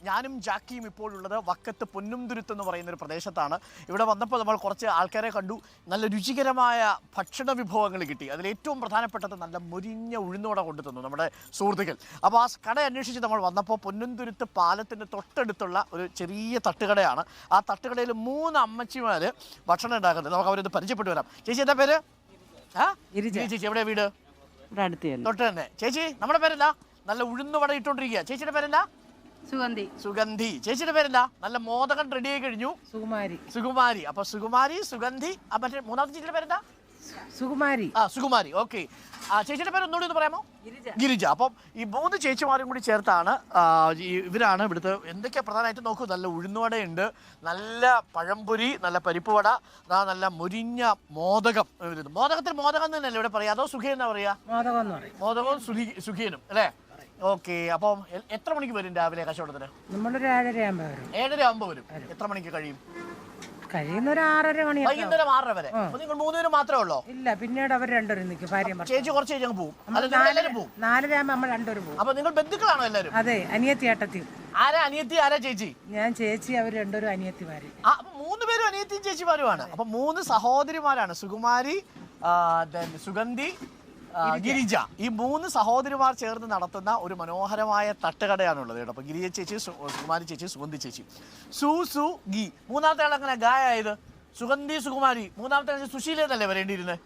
ഞാനും ജാക്കിയും ഇപ്പോഴുള്ളത് വക്കത്ത് പൊന്നുംതുരുത്ത് എന്ന് പറയുന്ന ഒരു പ്രദേശത്താണ്. ഇവിടെ വന്നപ്പോൾ നമ്മൾ കുറച്ച് ആൾക്കാരെ കണ്ടു. നല്ല രുചികരമായ ഭക്ഷണ വിഭവങ്ങൾ കിട്ടി. അതിലേറ്റവും പ്രധാനപ്പെട്ടത് നല്ല മുരിഞ്ഞ ഉഴുന്നോടെ കൊണ്ടു തന്നു നമ്മുടെ സുഹൃത്തുക്കൾ. അപ്പോൾ ആ കട അന്വേഷിച്ച് നമ്മൾ വന്നപ്പോൾ പൊന്നുംതുരുത്ത് പാലത്തിൻ്റെ തൊട്ടടുത്തുള്ള ഒരു ചെറിയ തട്ടുകടയാണ്. ആ തട്ടുകടയിൽ 3 അമ്മച്ചിമാർ ഭക്ഷണം ഉണ്ടാക്കുന്നത്. നമുക്ക് അവരത് പരിചയപ്പെട്ടു വരാം. ചേച്ചി എന്താ പേര്? ചേച്ചി എവിടെ വീട്? തൊട്ട് തന്നെ. ചേച്ചി നമ്മുടെ പേരെന്താ? നല്ല ഉഴുന്നുവട ഇട്ടോണ്ടിരിക്കുക. ചേച്ചിയുടെ പേരെന്താ? സുഗന്ധി. ചേച്ചിയുടെ പേരെന്താ? നല്ല മോദകം റെഡി ആയി കഴിഞ്ഞു. സുകുമാരി. അപ്പൊ സുകുമാരി, സുഗന്ധി. മറ്റേ മൂന്നാമത്തെ ചേച്ചിയുടെ പേരെന്താ? സുകുമാരി. ഓക്കെ. ചേച്ചിയുടെ പേര് ഒന്നുകൂടി ഒന്ന് പറയാമോ? ഗിരിജ. അപ്പം ഈ 3 ചേച്ചിമാരും കൂടി ചേർത്താണ് ഇവരാണ് ഇവിടുത്തെ. എന്തൊക്കെയാ പ്രധാനമായിട്ട് നോക്കൂ. നല്ല ഉഴുന്നുവടയുണ്ട്, നല്ല പഴംപൊരി, നല്ല പരിപ്പ് വട, നല്ല മുരിഞ്ഞ മോദകം. മോദകത്തിന് മോദകം തന്നെയല്ലേ ഇവിടെ പറയാ, അതോ സുഖിയൻ എന്നാ പറയാ? മോദകവും സുഖിയനും അല്ലേ? ഓക്കെ. അപ്പം എത്ര മണിക്ക് വരും രാവിലെ കച്ചവടത്തിന്? 7:30 വരും. എത്ര മണിക്ക് കഴിയും? കഴിയുന്നൊരു 6:30 മണി. വൈകുന്നേരം 6:30 വരെ. നിങ്ങൾ 3 പേരും മാത്രമേ ഉള്ളോ? ഇല്ല, പിന്നീട് അവർ 2 പേരും നിൽക്കും. ചേച്ചി കുറച്ച് കഴിഞ്ഞ് പോകും. 4:30 നമ്മൾ 2 പേരും പോകും. അപ്പൊ നിങ്ങൾ ബന്ധുക്കളാണോ എല്ലാവരും? അതെ, അനിയത്തി ഏട്ടത്തി. ആരാ അനിയത്തി, ആരാ ചേച്ചി? ഞാൻ ചേച്ചി, അവർ 2 പേരും അനിയത്തിമാര്. അപ്പൊ 3 പേരും അനിയത്തിയും ചേച്ചിമാരുമാണ്. അപ്പൊ 3 സഹോദരിമാരാണ്. സുകുമാരി, സുഗന്ധി, ഗിരിജ. ഈ 3 സഹോദരിമാർ ചേർന്ന് നടത്തുന്ന ഒരു മനോഹരമായ തട്ടുകടയാണുള്ളത് കേട്ടോ. അപ്പൊ ഗിരിജ ചേച്ചി, സുകുമാരി ചേച്ചി, സുഗന്ധി ചേച്ചി. ഗി. മൂന്നാമത്തെ ആൾ അങ്ങനെ ഗായായത് സുഗന്ധി, സുകുമാരി. മൂന്നാമത്തെ ആൾ സുശീല എന്നല്ലേ വരേണ്ടിയിരുന്നത്?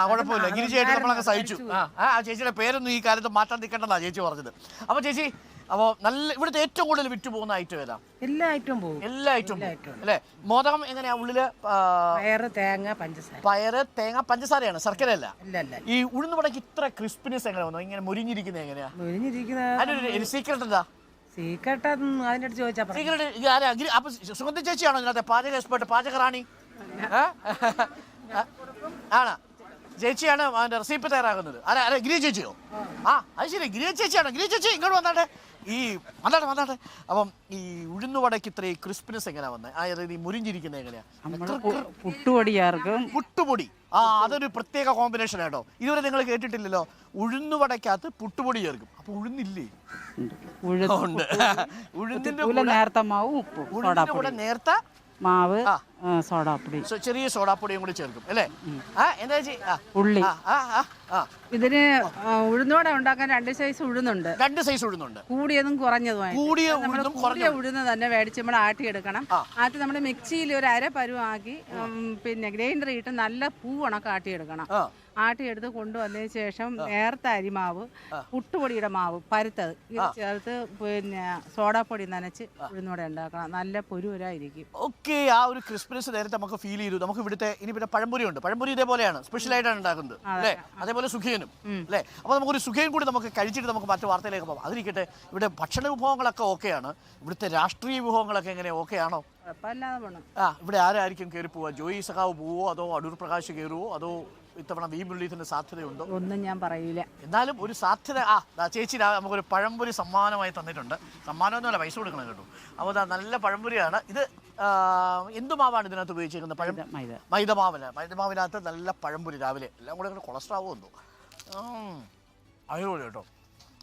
കുഴപ്പമില്ല, ഗിരിജയായിട്ട് നമ്മളങ്ങ് സഹിച്ചു. ആ ചേച്ചിയുടെ പേരൊന്നും ഈ കാര്യത്തിൽ മാറ്റാൻ നിൽക്കേണ്ടതാ ചേച്ചി പറഞ്ഞത്. അപ്പൊ ചേച്ചി, അപ്പോൾ നല്ല ഇവിടുത്തെ ഏറ്റവും കൂടുതൽ വിറ്റ് പോകുന്ന ഐറ്റം ഏതാ? എല്ലാ ഐറ്റവും പോകും. എല്ലാ ഐറ്റവും അല്ലേ? മോദകം എങ്ങനെയാ? ഉള്ളില് പയറ്, തേങ്ങ, പഞ്ചസാര. പയറ്, തേങ്ങ, പഞ്ചസാരയാണ്, ശർക്കര അല്ല. ഈ ഉഴുന്നുവടക്ക് ഇത്ര ക്രിസ്പിനെസ് എങ്ങനെ വന്നു? ഇങ്ങനെ മുരിഞ്ഞിരിക്കുന്നത് എങ്ങനെയാ? അതിനൊരു സീക്രട്ട് എന്താ? സീക്രട്ട് അതിന്റെ അടുത്ത് ചോദിച്ചാ സീക്രട്ട്. അപ്പൊ സുഗന്ധി ചേച്ചിയാണോ ഇതിനകത്തെ പാചക എക്സ്പെർട്ട്, പാചകറാണി? ആണ് ചേച്ചിയാണ് അതിന്റെ റെസിപ്പി തയ്യാറാക്കുന്നത്. അല്ല ഗിരിജ ചേച്ചിയോ? അത് ശരി, ഗിരിജ ചേച്ചിയാണോ? ഗിരിജ ചേച്ചി ഇങ്ങോട്ട് വന്നാട്ടെ. വന്നാട്ടെ. അപ്പം ഈ ഉഴുന്നുവടക്ക് ഇത്രയും ക്രിസ്പിനെസ് എങ്ങനെയാ വന്നത്? അതായത് ഈ മുരിഞ്ഞിരിക്കുന്നത് എങ്ങനെയാ? പുട്ടുപൊടി. അതൊരു പ്രത്യേക കോമ്പിനേഷൻ ആട്ടോ. ഇതുവരെ നിങ്ങൾ കേട്ടിട്ടില്ലല്ലോ. ഉഴുന്നുവടക്കകത്ത് പുട്ടുപൊടി ചേർക്കും. അപ്പൊ ഉഴുന്നില്ലേ? ഉണ്ട്. ഉഴുന്നിന്റെ കൂടെ നേർത്ത മാവ്, സോഡാപ്പൊടി, ചെറിയ സോഡാപ്പൊടിയും കൂടി ചേർക്കും അല്ലേ? എന്താ ഉള്ളി. ഇതിന് ഉഴുന്നോടെ ഉണ്ടാക്കാൻ 2 സൈസ് ഉഴുന്നുണ്ട്. 2 സൈസ് ഉഴുന്നുണ്ട്. കൂടിയതും കുറഞ്ഞതുമായി. കൂടിയ ഉഴുന്ന് തന്നെ മേടിച്ച് നമ്മൾ ആട്ടിയെടുക്കണം. ആട്ടി നമ്മൾ മിക്സിയിൽ ഒരു അരപ്പരുവാക്കി പിന്നെ ഗ്രൈൻഡർ ഇട്ട് നല്ല പൂവണക്ക് ആട്ടിയെടുക്കണം. ആട്ടിയെടുത്ത് കൊണ്ടുവന്നതിന് ശേഷം നേർത്ത അരിമാവ്, പുട്ടുപൊടിയുടെ മാവ് പരുത്തത് ഇത് ചേർത്ത് പിന്നെ സോഡാപ്പൊടി നനച്ച് ഉഴുന്നോടെ ഉണ്ടാക്കണം. നല്ല പൊരുവരായിരിക്കും. ഓക്കെ. ആ ഒരു ക്രിസ്പിനെസ് നേരത്തെ നമുക്ക് ഫീൽ ചെയ്തു. നമുക്ക് ഇവിടുത്തെ ഇനി പിന്നെ പഴംപൊരി ഉണ്ട്. പഴംപൊരി ഇതേപോലെയാണ്, സ്പെഷ്യൽ ആയിട്ടാണ് ഉണ്ടാക്കുന്നത് അല്ലേ? അതേപോലെ സുഖിയനും അല്ലേ? അപ്പോൾ നമുക്കൊരു സുഖിയൻ കൂടി നമുക്ക് കഴിച്ചിട്ട് നമുക്ക് മറ്റു വാർത്തയിലേക്ക് പോകാം. അതിരിക്കട്ടെ, ഇവിടെ ഭക്ഷണ വിഭവങ്ങളൊക്കെ ഓക്കെയാണ്. ഇവിടുത്തെ രാഷ്ട്രീയ വിഭവങ്ങളൊക്കെ എങ്ങനെ, ഓക്കെ ആണോ? ഇവിടെ ആരായിരിക്കും കയറി പോവുക? ജോയി സഖാവ് പോവോ, അതോ അടൂർ പ്രകാശ് കയറുവോ, അതോ ഇത്തവണ വി മുരളീധരന്റെ സാധ്യതയുണ്ടോ? ഒന്നും ഞാൻ പറയില്ല. എന്നാലും ഒരു സാധ്യത. ചേച്ചി നമുക്കൊരു പഴംപൊരി സമ്മാനമായി തന്നിട്ടുണ്ട്. സമ്മാനമൊന്നുമല്ല, പൈസ കൊടുക്കണം കേട്ടോ. അപ്പോൾ നല്ല പഴംപൊരിയാണ്. ഇത് എന്തു മാവാണ് ഇതിനകത്ത് ഉപയോഗിച്ചിരിക്കുന്നത്? മൈദമാവിന്. മൈദമാവിനകത്ത് നല്ല പഴംപൊരി രാവിലെ. എല്ലാം കൂടെ കൊളസ്ട്രോൾ എന്തോ അടിപൊളി കേട്ടോ.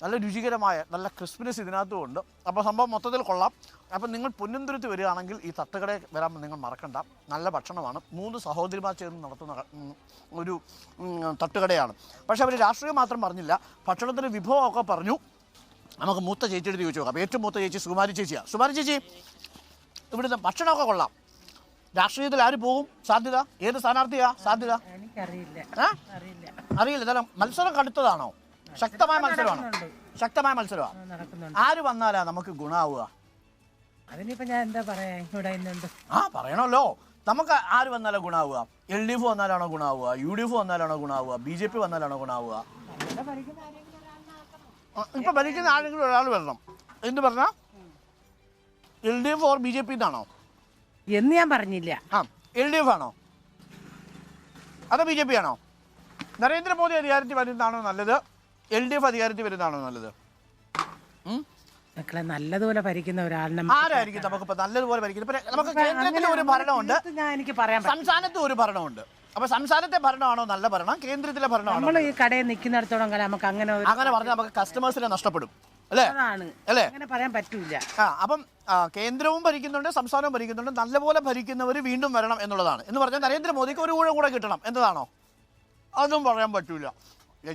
നല്ല രുചികരമായ നല്ല ക്രിസ്പിനെസ് ഇതിനകത്തും ഉണ്ട്. അപ്പോൾ സംഭവം മൊത്തത്തിൽ കൊള്ളാം. അപ്പം നിങ്ങൾ പൊന്നുംതുരുത്ത് വരികയാണെങ്കിൽ ഈ തട്ടുകടയിൽ വരാൻ നിങ്ങൾ മറക്കണ്ട. നല്ല ഭക്ഷണമാണ്. 3 സഹോദരിമാർ ചേർന്ന് നടത്തുന്ന ഒരു തട്ടുകടയാണ്. പക്ഷേ അവർ രാഷ്ട്രീയം മാത്രം പറഞ്ഞില്ല, ഭക്ഷണത്തിൻ്റെ വിഭവമൊക്കെ പറഞ്ഞു. നമുക്ക് മൂത്ത ചേച്ചിയുടെ ചോദിച്ചു നോക്കാം. ഏറ്റവും മൂത്ത ചേച്ചി സുകുമാരി ചേച്ചിയാണ്. സുകുമാരി ചേച്ചി, ഇവിടുത്തെ ഭക്ഷണമൊക്കെ കൊള്ളാം. രാഷ്ട്രീയത്തിൽ ആര് പോകും സാധ്യത? ഏത് സ്ഥാനാർത്ഥിയാ സാധ്യത? അറിയില്ല. ഇതെല്ലാം മത്സരം കടുത്തതാണോ? ശക്തമായ മത്സരമാണ്. ആര് വന്നാലാ നമുക്ക് ഗുണാവുക? അതിനിപ്പോ ഞാൻ എന്താ പറയാ, ഇവിടെ പറയണല്ലോ. നമുക്ക് ആര് വന്നാലോ ഗുണാവുക? LDF വന്നാലാണോ ഗുണാവുക? UDF വന്നാലാണോ ഗുണാവുക? BJP വന്നാലാണോ ഗുണാവുക? ഇപ്പൊ ഭരിക്കുന്ന ആരെങ്കിലും ഒരാൾ വരണം. എന്ത് പറഞ്ഞ? LDF ഓർ BJP എന്നാണോ എന്ന് ഞാൻ പറഞ്ഞില്ല. LDF ആണോ അതോ BJP ആണോ? നരേന്ദ്രമോദി അധികാരത്തിൽ വരുന്നതാണോ നല്ലത്? LDF അധികാരത്തിൽ വരുന്നതാണോ നല്ലത്? മക്കളെ, നല്ലതുപോലെ ഭരിക്കുന്ന ഒരാളിനെ ആരായിരിക്കും നമുക്കിപ്പോ നല്ലതുപോലെ ഭരിക്കുന്നത്? നമുക്ക് കേന്ദ്രത്തിലെ ഒരു ഭരണമുണ്ട്, സംസ്ഥാനത്തും ഒരു ഭരണമുണ്ട്. അപ്പൊ സംസ്ഥാനത്തെ ഭരണമാണോ നല്ല ഭരണം, കേന്ദ്രത്തിലെ ഭരണമാണോ? നമ്മൾ ഈ കടയിൽ നിൽക്കുന്നിടത്തോളം കാലം നമുക്ക് അങ്ങനെ പറഞ്ഞാൽ നമുക്ക് കസ്റ്റമേഴ്സിനെ നഷ്ടപ്പെടും അല്ലേ? അങ്ങനെ പറയാൻ പറ്റൂല. അപ്പം കേന്ദ്രവും ഭരിക്കുന്നുണ്ട്, സംസ്ഥാനവും ഭരിക്കുന്നുണ്ട്. നല്ലപോലെ ഭരിക്കുന്നവർ വീണ്ടും വരണം എന്നുള്ളതാണ്. എന്ന് പറഞ്ഞാൽ നരേന്ദ്രമോദിക്ക് ഒരു ഊഴം കൂടെ കിട്ടണം എന്നതാണോ? അതൊന്നും പറയാൻ പറ്റില്ല.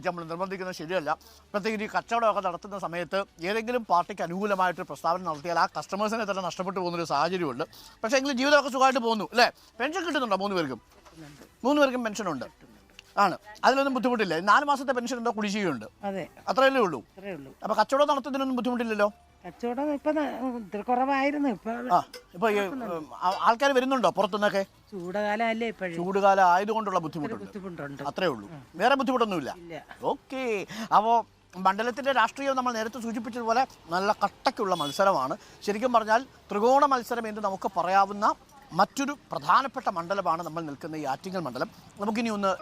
നമ്മൾ നിർബന്ധിക്കുന്നത് ശരിയല്ല. പ്രത്യേകിച്ച് ഈ കച്ചവടമൊക്കെ നടത്തുന്ന സമയത്ത് ഏതെങ്കിലും പാർട്ടിക്ക് അനുകൂലമായിട്ടൊരു പ്രസ്താവന നടത്തിയാൽ ആ കസ്റ്റമേഴ്സിനെ തന്നെ നഷ്ടപ്പെട്ടു പോകുന്നൊരു സാഹചര്യമുണ്ട്. പക്ഷേ എങ്കിലും ജീവിതമൊക്കെ സുഖമായിട്ട് പോകുന്നു അല്ലേ? പെൻഷൻ കിട്ടുന്നുണ്ടോ? 3 പേർക്കും പെൻഷനുണ്ട് ആണ്. അതിലൊന്നും ബുദ്ധിമുട്ടില്ല. 4 മാസത്തെ പെൻഷൻ ഉണ്ടോ? കുടിശ്ശികയുണ്ട്. അതെ, അത്രയല്ലേ ഉള്ളൂ. അപ്പൊ കച്ചവടം നടത്തുന്നതിനൊന്നും ബുദ്ധിമുട്ടില്ലല്ലോ. കച്ചവടം ഇപ്പൊ ഇത്തിരി കുറവായിരുന്നു. ഇപ്പൊ ആൾക്കാർ വരുന്നുണ്ടോ പുറത്തുനിന്നൊക്കെ? ചൂടുകാലം അല്ലേ ഇപ്പോഴും. ചൂടുകാലം ആയതുകൊണ്ടുള്ള ബുദ്ധിമുട്ടുണ്ട്. അത്രേ ഉള്ളൂ, വേറെ ബുദ്ധിമുട്ടൊന്നുമില്ല. ഓക്കെ. അപ്പോൾ മണ്ഡലത്തിന്റെ രാഷ്ട്രീയം നമ്മൾ നേരത്തെ സൂചിപ്പിച്ചതുപോലെ നല്ല കട്ടയ്ക്കുള്ള മത്സരമാണ്. ശരിക്കും പറഞ്ഞാൽ ത്രികോണ മത്സരം എന്ന് നമുക്ക് പറയാവുന്ന മറ്റൊരു പ്രധാനപ്പെട്ട മണ്ഡലമാണ് നമ്മൾ നിൽക്കുന്ന ഈ ആറ്റിങ്ങൽ മണ്ഡലം. നമുക്കിനി ഒന്ന്